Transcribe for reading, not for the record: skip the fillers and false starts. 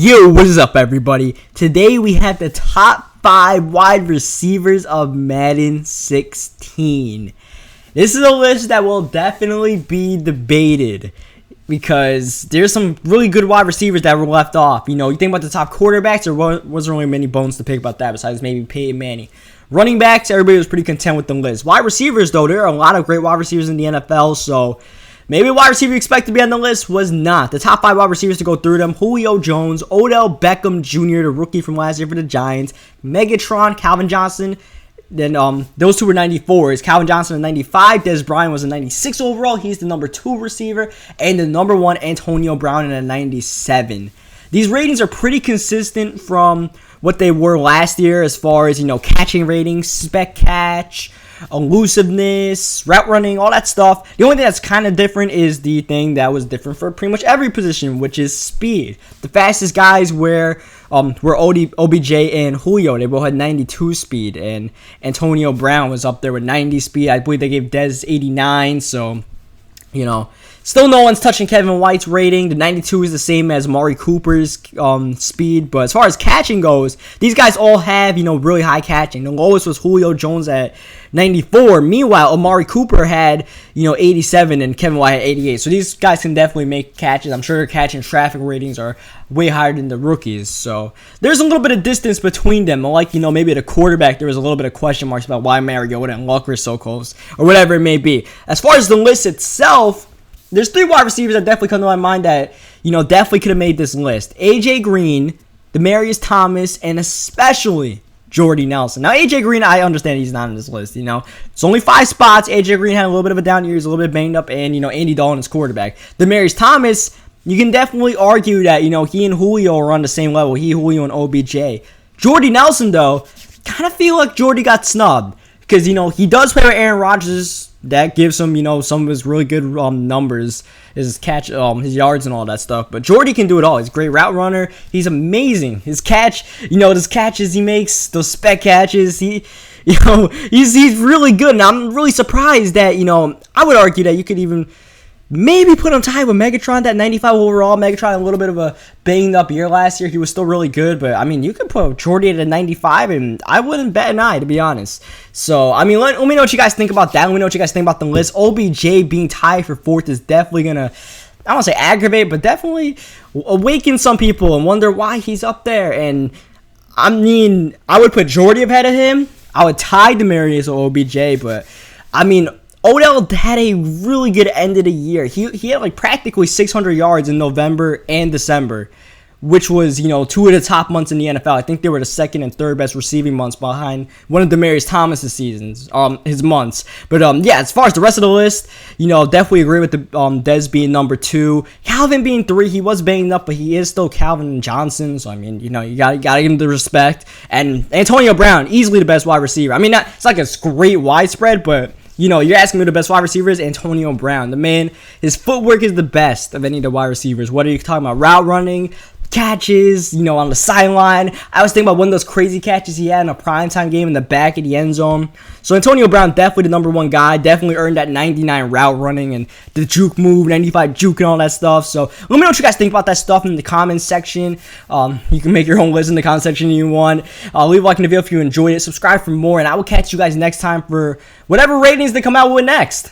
Yo, what is up, everybody? Today we have the top 5 wide receivers of Madden 16. This is a list that will definitely be debated because there's some really good wide receivers that were left off. You know, you think about the top quarterbacks, there wasn't really many bones to pick about that besides maybe Peyton Manning. Running backs, everybody was pretty content with the list. Wide receivers, though, there are a lot of great wide receivers in the NFL, so maybe a wide receiver you expect to be on the list was not. The top 5 wide receivers to go through them: Julio Jones, Odell Bechkham Jr., the rookie from last year for the Giants, Megatron, Calvin Johnson. Then those two were 94s. Calvin Johnson at 95. Dez Bryant was a 96 overall. He's the number 2 receiver. And the number 1, Antonio Brown, at a 97. These ratings are pretty consistent from what they were last year as far as, catching ratings, spec catch, elusiveness, route running, all that stuff. The only thing that's kind of different is the thing that was different for pretty much every position, which is speed. The fastest guys were OBJ and Julio. They both had 92 speed, and Antonio Brown was up there with 90 speed. I believe they gave Dez 89, so, still no one's touching Kevin White's rating. The 92 is the same as Amari Cooper's speed. But as far as catching goes, these guys all have, really high catching. The lowest was Julio Jones at 94. Meanwhile, Amari Cooper had, 87 and Kevin White had 88. So these guys can definitely make catches. I'm sure their catch and traffic ratings are way higher than the rookies. So there's a little bit of distance between them. Like, maybe at a quarterback, there was a little bit of question marks about why Mariota and Luck were so close or whatever it may be. As far as the list itself, there's 3 wide receivers that definitely come to my mind that, definitely could have made this list. A.J. Green, Demaryius Thomas, and especially Jordy Nelson. Now, A.J. Green, I understand he's not on this list, It's only 5 spots. A.J. Green had a little bit of a down year. He's a little bit banged up, and, Andy Dalton is quarterback. Demaryius Thomas, you can definitely argue that, he and Julio are on the same level. Julio, and OBJ. Jordy Nelson, though, kind of feel like Jordy got snubbed because, he does play with Aaron Rodgers. That gives him, some of his really good numbers, his catch, his yards and all that stuff. But Jordy can do it all. He's a great route runner. He's amazing. His catch, those catches he makes, those spec catches, he's really good. And I'm really surprised that, I would argue that you could even maybe put him tied with Megatron, that 95 overall. Megatron, a little bit of a banged up year last year. He was still really good, but you could put Jordy at a 95, and I wouldn't bet an eye, to be honest. So, let me know what you guys think about that. Let me know what you guys think about the list. OBJ being tied for 4th is definitely gonna, I don't want to say aggravate, but definitely awaken some people and wonder why he's up there. And I would put Jordy ahead of him. I would tie Demaryius or OBJ, but Odell had a really good end of the year. He had practically 600 yards in November and December, which was, 2 of the top months in the NFL. I think they were the 2nd and 3rd best receiving months behind one of Demaryius Thomas's seasons, his months. But yeah, as far as the rest of the list, definitely agree with the Dez being number 2, Calvin being 3. He was banged up, but he is still Calvin Johnson. So you gotta give him the respect. And Antonio Brown, easily the best wide receiver. It's like a great widespread, but you're asking me who the best wide receiver is. Antonio Brown. The man, his footwork is the best of any of the wide receivers. What are you talking about? Route running, catches, on the sideline. I was thinking about one of those crazy catches he had in a primetime game in the back of the end zone. So Antonio Brown, definitely the number 1 guy. Definitely earned that 99 route running and the juke move, 95 juke and all that stuff. So let me know what you guys think about that stuff in the comments section. You can make your own list in the comment section if you want. Leave a like in the video if you enjoyed it. Subscribe for more, and I will catch you guys next time for whatever ratings they come out with next.